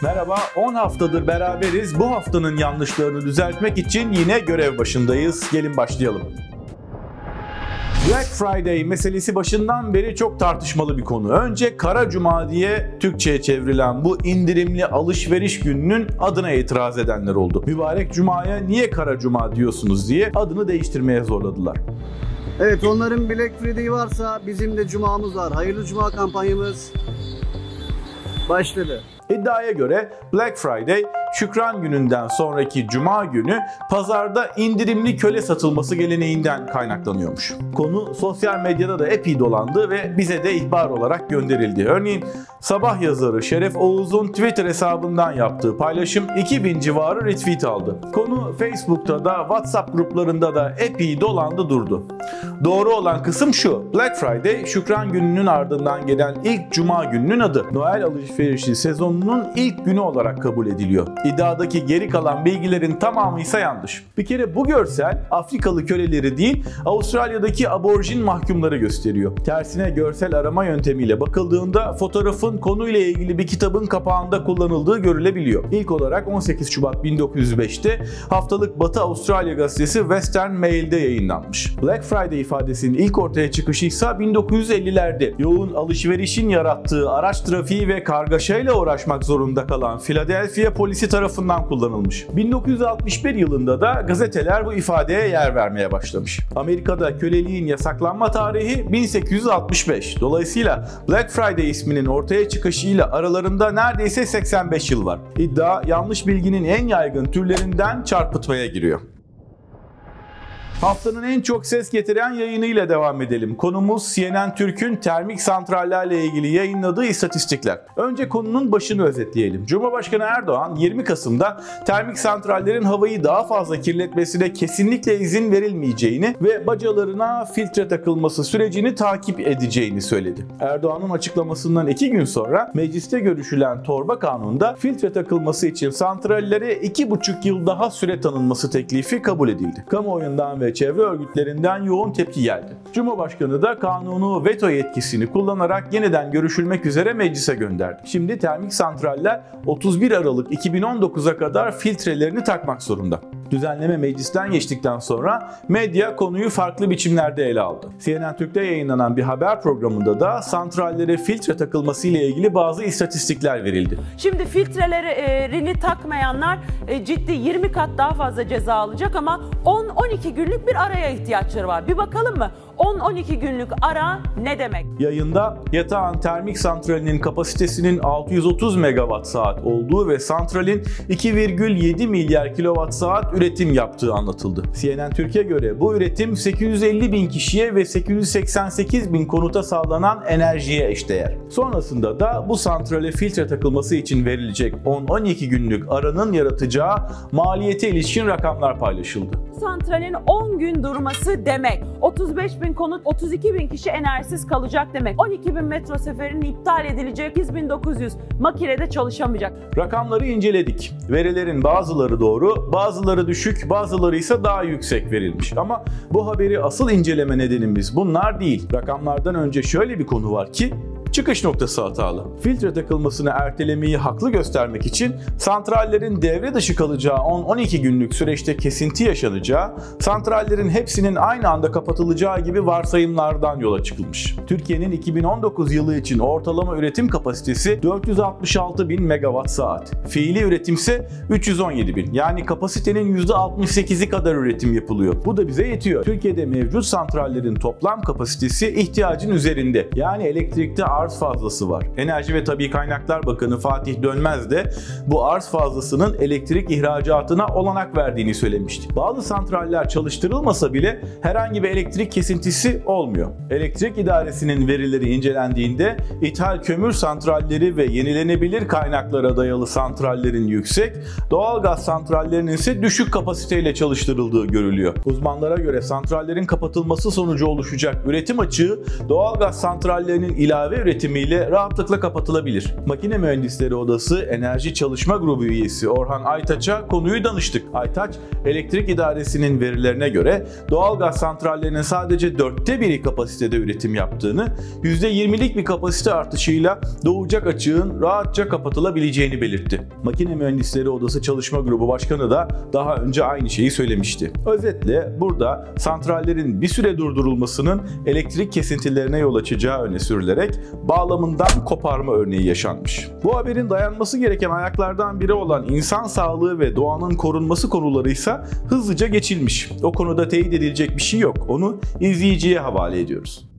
Merhaba, 10 haftadır beraberiz. Bu haftanın yanlışlarını düzeltmek için yine görev başındayız. Gelin başlayalım. Black Friday meselesi başından beri çok tartışmalı bir konu. Önce Kara Cuma diye Türkçe'ye çevrilen bu indirimli alışveriş gününün adına itiraz edenler oldu. Mübarek Cuma'ya niye Kara Cuma diyorsunuz diye adını değiştirmeye zorladılar. Evet, onların Black Friday varsa bizim de Cuma'mız var. Hayırlı Cuma kampanyamız başladı. İddiaya göre Black Friday, Şükran Günü'nden sonraki Cuma günü pazarda indirimli köle satılması geleneğinden kaynaklanıyormuş. Konu sosyal medyada da epey dolandı ve bize de ihbar olarak gönderildi. Örneğin Sabah yazarı Şeref Oğuz'un Twitter hesabından yaptığı paylaşım 2000 civarı retweet aldı. Konu Facebook'ta da WhatsApp gruplarında da epey dolandı durdu. Doğru olan kısım şu: Black Friday, Şükran Günü'nün ardından gelen ilk Cuma gününün adı. Noel alışverişi sezonunun ilk günü olarak kabul ediliyor. İddiadaki geri kalan bilgilerin tamamı ise yanlış. Bir kere bu görsel Afrikalı köleleri değil, Avustralya'daki aborjin mahkumları gösteriyor. Tersine görsel arama yöntemiyle bakıldığında fotoğrafın konuyla ilgili bir kitabın kapağında kullanıldığı görülebiliyor. İlk olarak 18 Şubat 1905'te haftalık Batı Avustralya gazetesi Western Mail'de yayınlanmış. Black Friday ifadesinin ilk ortaya çıkışı ise 1950'lerde yoğun alışverişin yarattığı araç trafiği ve kargaşayla uğraşmak zorunda kalan Philadelphia polisi tarafından kullanılmış. 1961 yılında da gazeteler bu ifadeye yer vermeye başlamış. Amerika'da köleliğin yasaklanma tarihi 1865. Dolayısıyla Black Friday isminin ortaya çıkışıyla aralarında neredeyse 85 yıl var. İddia yanlış bilginin en yaygın türlerinden çarpıtmaya giriyor. Haftanın en çok ses getiren yayınıyla devam edelim. Konumuz CNN Türk'ün termik santrallerle ilgili yayınladığı istatistikler. Önce konunun başını özetleyelim. Cumhurbaşkanı Erdoğan 20 Kasım'da termik santrallerin havayı daha fazla kirletmesine kesinlikle izin verilmeyeceğini ve bacalarına filtre takılması sürecini takip edeceğini söyledi. Erdoğan'ın açıklamasından 2 gün sonra mecliste görüşülen torba kanunda filtre takılması için santrallere 2,5 yıl daha süre tanınması teklifi kabul edildi. Kamuoyundan ve çevre örgütlerinden yoğun tepki geldi. Cumhurbaşkanı da kanunu veto yetkisini kullanarak yeniden görüşülmek üzere meclise gönderdi. Şimdi termik santraller 31 Aralık 2019'a kadar filtrelerini takmak zorunda. Düzenleme meclisten geçtikten sonra medya konuyu farklı biçimlerde ele aldı. CNN Türk'te yayınlanan bir haber programında da santrallere filtre takılması ile ilgili bazı istatistikler verildi. Şimdi filtrelerini takmayanlar ciddi 20 kat daha fazla ceza alacak ama 10-12 günlük bir araya ihtiyaçları var. Bir bakalım mı? 10-12 günlük ara ne demek? Yayında Yatağan Termik Santrali'nin kapasitesinin 630 megawatt saat olduğu ve santralin 2,7 milyar kilowatt saat üretim yaptığı anlatıldı. CNN Türk'e göre bu üretim 850 bin kişiye ve 888 bin konuta sağlanan enerjiye eşdeğer. Sonrasında da bu santrale filtre takılması için verilecek 10-12 günlük aranın yaratacağı maliyete ilişkin rakamlar paylaşıldı. Santralin 10 gün durması demek. 35 bin konut, 32 bin kişi enerjisiz kalacak demek. 12 bin metro seferinin iptal edilecek, 8900 makinede çalışamayacak. Rakamları inceledik. Verilerin bazıları doğru, bazıları düşük, bazıları ise daha yüksek verilmiş. Ama bu haberi asıl inceleme nedenimiz bunlar değil. Rakamlardan önce şöyle bir konu var ki çıkış noktası hatalı. Filtre takılmasını ertelemeyi haklı göstermek için santrallerin devre dışı kalacağı 10-12 günlük süreçte kesinti yaşanacağı, santrallerin hepsinin aynı anda kapatılacağı gibi varsayımlardan yola çıkılmış. Türkiye'nin 2019 yılı için ortalama üretim kapasitesi 466 bin megawatt saat. Fiili üretimse 317 bin. Yani kapasitenin %68'i kadar üretim yapılıyor. Bu da bize yetiyor. Türkiye'de mevcut santrallerin toplam kapasitesi ihtiyacın üzerinde. Yani elektrikte arz fazlası var. Enerji ve Tabii Kaynaklar Bakanı Fatih Dönmez de bu arz fazlasının elektrik ihracatına olanak verdiğini söylemişti. Bazı santraller çalıştırılmasa bile herhangi bir elektrik kesintisi olmuyor. Elektrik İdaresi'nin verileri incelendiğinde ithal kömür santralleri ve yenilenebilir kaynaklara dayalı santrallerin yüksek, doğalgaz santrallerinin ise düşük kapasiteyle çalıştırıldığı görülüyor. Uzmanlara göre santrallerin kapatılması sonucu oluşacak üretim açığı doğalgaz santrallerinin ilave üretim üretimiyle rahatlıkla kapatılabilir. Makine Mühendisleri Odası Enerji Çalışma Grubu üyesi Orhan Aytaç'a konuyu danıştık. Aytaç, elektrik idaresinin verilerine göre doğalgaz santrallerinin sadece 1/4 kapasitede üretim yaptığını, %20'lik bir kapasite artışıyla doğacak açığın rahatça kapatılabileceğini belirtti. Makine Mühendisleri Odası Çalışma Grubu Başkanı da daha önce aynı şeyi söylemişti. Özetle burada santrallerin bir süre durdurulmasının elektrik kesintilerine yol açacağı öne sürülerek bağlamından koparma örneği yaşanmış. Bu haberin dayanması gereken ayaklardan biri olan insan sağlığı ve doğanın korunması konuları ise hızlıca geçilmiş. O konuda teyit edilecek bir şey yok. Onu izleyiciye havale ediyoruz.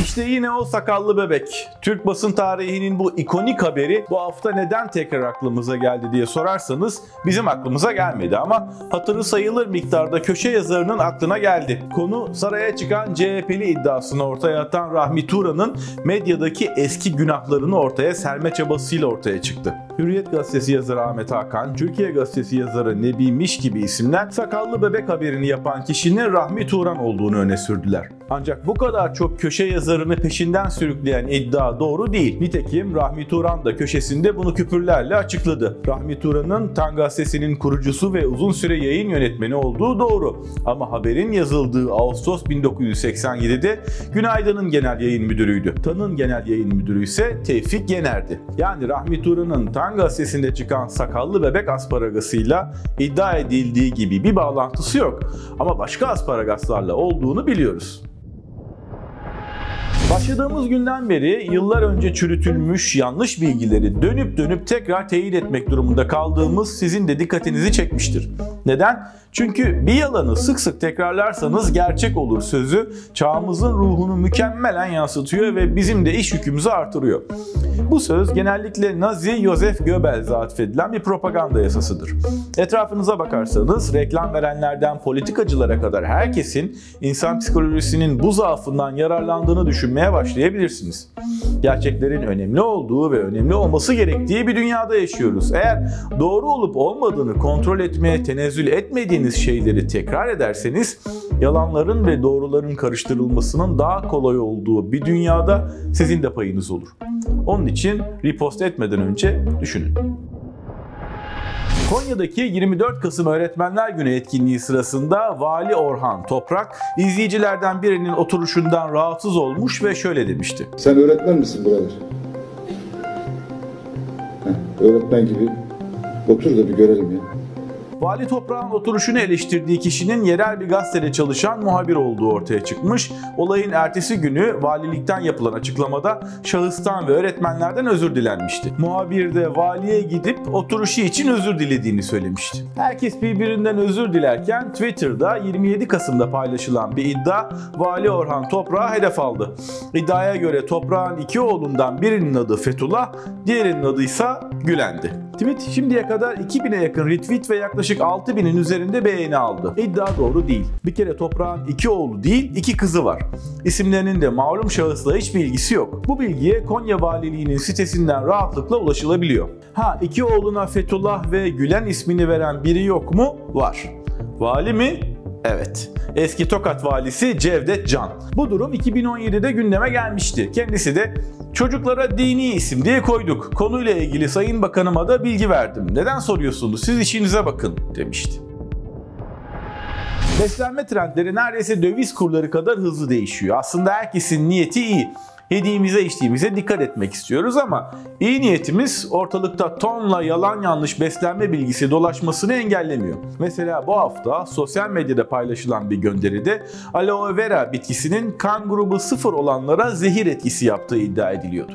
İşte yine o sakallı bebek. Türk basın tarihinin bu ikonik haberi bu hafta neden tekrar aklımıza geldi diye sorarsanız bizim aklımıza gelmedi ama hatırı sayılır miktarda köşe yazarının aklına geldi. Konu saraya çıkan CHP'li iddiasını ortaya atan Rahmi Turan'ın medyadaki eski günahlarını ortaya serme çabasıyla ortaya çıktı. Hürriyet gazetesi yazarı Ahmet Hakan, Türkiye gazetesi yazarı Nebi Miş gibi isimler sakallı bebek haberini yapan kişinin Rahmi Turan olduğunu öne sürdüler. Ancak bu kadar çok köşe yazarını peşinden sürükleyen iddia doğru değil. Nitekim Rahmi Turan da köşesinde bunu küpürlerle açıkladı. Rahmi Turan'ın Tan gazetesinin kurucusu ve uzun süre yayın yönetmeni olduğu doğru. Ama haberin yazıldığı Ağustos 1987'de Günaydın'ın genel yayın müdürüydü. Tan'ın genel yayın müdürü ise Tevfik Yener'di. Yani Rahmi Turan'ın Tan gazetesinde çıkan sakallı bebek asparagasıyla iddia edildiği gibi bir bağlantısı yok. Ama başka asparagaslarla olduğunu biliyoruz. Başladığımız günden beri yıllar önce çürütülmüş yanlış bilgileri dönüp dönüp tekrar teyit etmek durumunda kaldığımız sizin de dikkatinizi çekmiştir. Neden? Çünkü bir yalanı sık sık tekrarlarsanız gerçek olur sözü çağımızın ruhunu mükemmelen yansıtıyor ve bizim de iş yükümüzü artırıyor. Bu söz genellikle Nazi Joseph Goebbels'e atfedilen bir propaganda yasasıdır. Etrafınıza bakarsanız reklam verenlerden politikacılara kadar herkesin insan psikolojisinin bu zaafından yararlandığını düşünmeye başlayabilirsiniz. Gerçeklerin önemli olduğu ve önemli olması gerektiği bir dünyada yaşıyoruz. Eğer doğru olup olmadığını kontrol etmeye tenezzül etmediğiniz şeyleri tekrar ederseniz yalanların ve doğruların karıştırılmasının daha kolay olduğu bir dünyada sizin de payınız olur. Onun için repost etmeden önce düşünün. Konya'daki 24 Kasım Öğretmenler Günü etkinliği sırasında Vali Orhan Toprak izleyicilerden birinin oturuşundan rahatsız olmuş ve şöyle demişti. Sen öğretmen misin birader? Öğretmen gibi otur da bir görelim ya. Vali Toprak'ın oturuşunu eleştirdiği kişinin yerel bir gazetede çalışan muhabir olduğu ortaya çıkmış. Olayın ertesi günü valilikten yapılan açıklamada şahıstan ve öğretmenlerden özür dilenmişti. Muhabir de valiye gidip oturuşu için özür dilediğini söylemişti. Herkes birbirinden özür dilerken Twitter'da 27 Kasım'da paylaşılan bir iddia Vali Orhan Toprak'a hedef aldı. İddiaya göre Toprak'ın iki oğlundan birinin adı Fethullah, diğerinin adı ise Gülen'di. Tweet şimdiye kadar 2000'e yakın retweet ve yaklaşık 6000'in üzerinde beğeni aldı. İddia doğru değil. Bir kere Toprak'ın 2 oğlu değil 2 kızı var. İsimlerinin de malum şahısla hiçbir ilgisi yok. Bu bilgiye Konya Valiliği'nin sitesinden rahatlıkla ulaşılabiliyor. 2 oğluna Fethullah ve Gülen ismini veren biri yok mu? Var. Vali mi? Evet. Eski Tokat valisi Cevdet Can. Bu durum 2017'de gündeme gelmişti. Kendisi de çocuklara dini isim diye koyduk. Konuyla ilgili Sayın Bakanıma da bilgi verdim. Neden soruyorsunuz? Siz işinize bakın demişti. Beslenme trendleri neredeyse döviz kurları kadar hızlı değişiyor. Aslında herkesin niyeti iyi. Yediğimize içtiğimize dikkat etmek istiyoruz ama iyi niyetimiz ortalıkta tonla yalan yanlış beslenme bilgisi dolaşmasını engellemiyor. Mesela bu hafta sosyal medyada paylaşılan bir gönderide aloe vera bitkisinin kan grubu 0 olanlara zehir etkisi yaptığı iddia ediliyordu.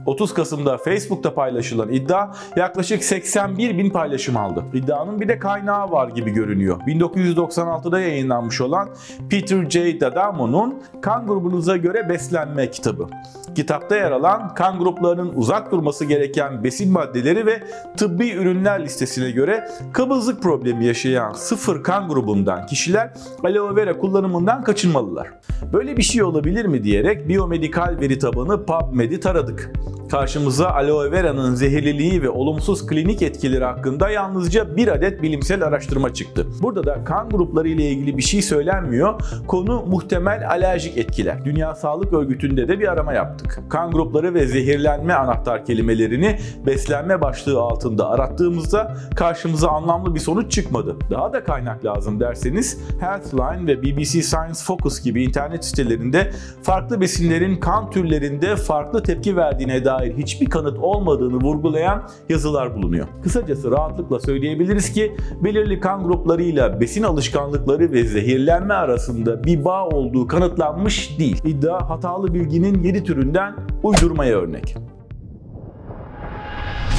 30 Kasım'da Facebook'ta paylaşılan iddia yaklaşık 81.000 paylaşım aldı. İddianın bir de kaynağı var gibi görünüyor. 1996'da yayınlanmış olan Peter J. D'Adamo'nun Kan Grubunuza Göre Beslenme kitabı. Kitapta yer alan kan gruplarının uzak durması gereken besin maddeleri ve tıbbi ürünler listesine göre kabızlık problemi yaşayan 0 kan grubundan kişiler aloe vera kullanımından kaçınmalılar. Böyle bir şey olabilir mi diyerek biyomedikal veri tabanı PubMed'i taradık. Karşımıza aloe vera'nın zehirliliği ve olumsuz klinik etkileri hakkında yalnızca bir adet bilimsel araştırma çıktı. Burada da kan grupları ile ilgili bir şey söylenmiyor. Konu muhtemel alerjik etkiler. Dünya Sağlık Örgütü'nde de bir arama yaptık. Kan grupları ve zehirlenme anahtar kelimelerini beslenme başlığı altında arattığımızda karşımıza anlamlı bir sonuç çıkmadı. Daha da kaynak lazım derseniz Healthline ve BBC Science Focus gibi internet sitelerinde farklı besinlerin kan türlerinde farklı tepki verdiğine dair hiçbir kanıt olmadığını vurgulayan yazılar bulunuyor. Kısacası rahatlıkla söyleyebiliriz ki belirli kan gruplarıyla besin alışkanlıkları ve zehirlenme arasında bir bağ olduğu kanıtlanmış değil. İddia hatalı bilginin 7 türünden uydurmaya örnek.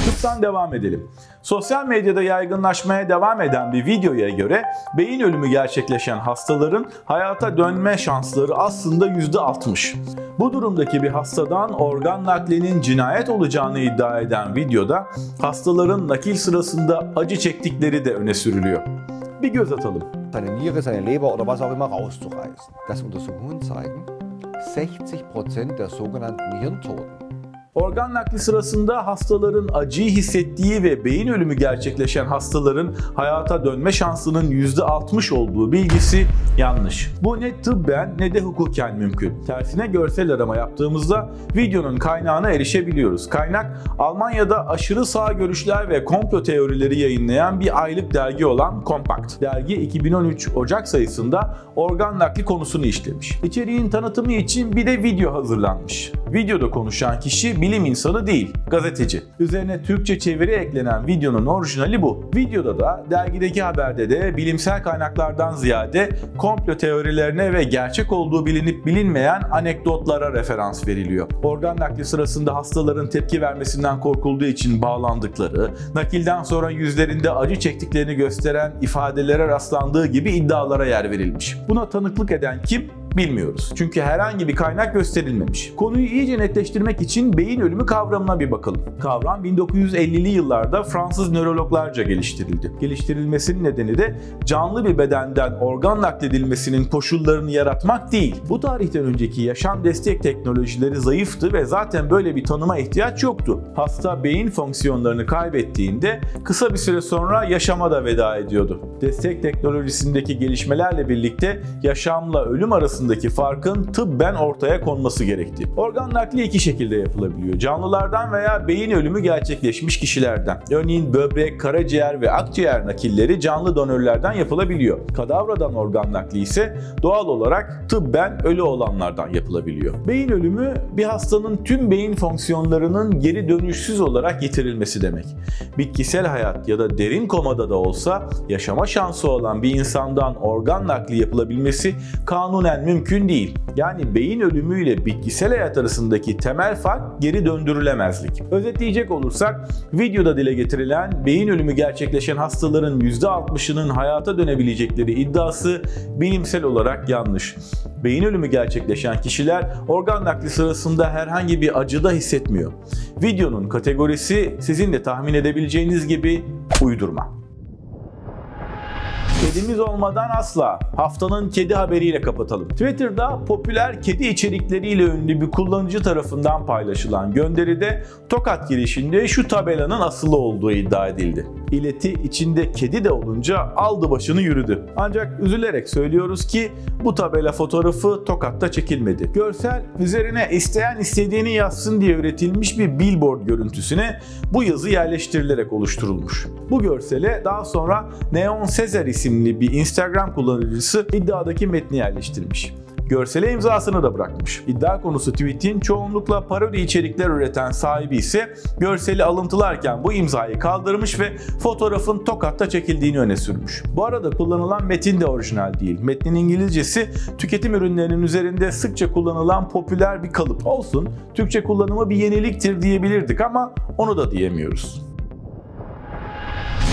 Tıptan devam edelim. Sosyal medyada yaygınlaşmaya devam eden bir videoya göre beyin ölümü gerçekleşen hastaların hayata dönme şansları aslında %60. Bu durumdaki bir hastadan organ naklinin cinayet olacağını iddia eden videoda hastaların nakil sırasında acı çektikleri de öne sürülüyor. Bir göz atalım. Seine Niere, seine Leber oder was auch immer rauszureißen. Das Untersuchungen zeigen, 60% der sogenannten Hirntoten. Organ nakli sırasında hastaların acıyı hissettiği ve beyin ölümü gerçekleşen hastaların hayata dönme şansının %60 olduğu bilgisi yanlış. Bu ne tıbben ne de hukuken mümkün. Tersine görsel arama yaptığımızda videonun kaynağına erişebiliyoruz. Kaynak Almanya'da aşırı sağ görüşler ve komplo teorileri yayınlayan bir aylık dergi olan Compact. Dergi 2013 Ocak sayısında organ nakli konusunu işlemiş. İçeriğin tanıtımı için bir de video hazırlanmış. Videoda konuşan kişi bilim insanı değil, gazeteci. Üzerine Türkçe çeviri eklenen videonun orijinali bu. Videoda da dergideki haberde de bilimsel kaynaklardan ziyade komplo teorilerine ve gerçek olduğu bilinip bilinmeyen anekdotlara referans veriliyor. Organ nakli sırasında hastaların tepki vermesinden korkulduğu için bağlandıkları, nakilden sonra yüzlerinde acı çektiklerini gösteren ifadelere rastlandığı gibi iddialara yer verilmiş. Buna tanıklık eden kim? Bilmiyoruz. Çünkü herhangi bir kaynak gösterilmemiş. Konuyu iyice netleştirmek için beyin ölümü kavramına bir bakalım. Kavram 1950'li yıllarda Fransız nörologlarca geliştirildi. Geliştirilmesinin nedeni de canlı bir bedenden organ nakledilmesinin koşullarını yaratmak değil. Bu tarihten önceki yaşam destek teknolojileri zayıftı ve zaten böyle bir tanıma ihtiyaç yoktu. Hasta beyin fonksiyonlarını kaybettiğinde kısa bir süre sonra yaşama da veda ediyordu. Destek teknolojisindeki gelişmelerle birlikte yaşamla ölüm arasında farkın tıbben ortaya konması gerekti. Organ nakli iki şekilde yapılabiliyor. Canlılardan veya beyin ölümü gerçekleşmiş kişilerden. Örneğin böbrek, karaciğer ve akciğer nakilleri canlı donörlerden yapılabiliyor. Kadavradan organ nakli ise doğal olarak tıbben ölü olanlardan yapılabiliyor. Beyin ölümü bir hastanın tüm beyin fonksiyonlarının geri dönüşsüz olarak yitirilmesi demek. Bitkisel hayat ya da derin komada da olsa yaşama şansı olan bir insandan organ nakli yapılabilmesi kanunen mümkün değil. Yani beyin ölümüyle bitkisel hayat arasındaki temel fark geri döndürülemezlik. Özetleyecek olursak videoda dile getirilen beyin ölümü gerçekleşen hastaların %60'ının hayata dönebilecekleri iddiası bilimsel olarak yanlış. Beyin ölümü gerçekleşen kişiler organ nakli sırasında herhangi bir acı da hissetmiyor. Videonun kategorisi sizin de tahmin edebileceğiniz gibi uydurma. Kedimiz olmadan asla. Haftanın kedi haberiyle kapatalım. Twitter'da popüler kedi içerikleriyle ünlü bir kullanıcı tarafından paylaşılan gönderide Tokat girişinde şu tabelanın asılı olduğu iddia edildi. İleti içinde kedi de olunca aldı başını yürüdü. Ancak üzülerek söylüyoruz ki bu tabela fotoğrafı Tokat'ta çekilmedi. Görsel üzerine isteyen istediğini yazsın diye üretilmiş bir billboard görüntüsüne bu yazı yerleştirilerek oluşturulmuş. Bu görsele daha sonra Neon Sezer isimli bir Instagram kullanıcısı iddiadaki metni yerleştirmiş. Görsele imzasını da bırakmış. İddia konusu tweet'in çoğunlukla parodi içerikler üreten sahibi ise görseli alıntılarken bu imzayı kaldırmış ve fotoğrafın Tokat'ta çekildiğini öne sürmüş. Bu arada kullanılan metin de orijinal değil. Metnin İngilizcesi tüketim ürünlerinin üzerinde sıkça kullanılan popüler bir kalıp. Olsun, Türkçe kullanımı bir yeniliktir diyebilirdik ama onu da diyemiyoruz.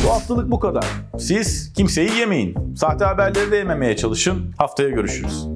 Bu haftalık bu kadar. Siz kimseyi yemeyin. Sahte haberleri de yememeye çalışın. Haftaya görüşürüz.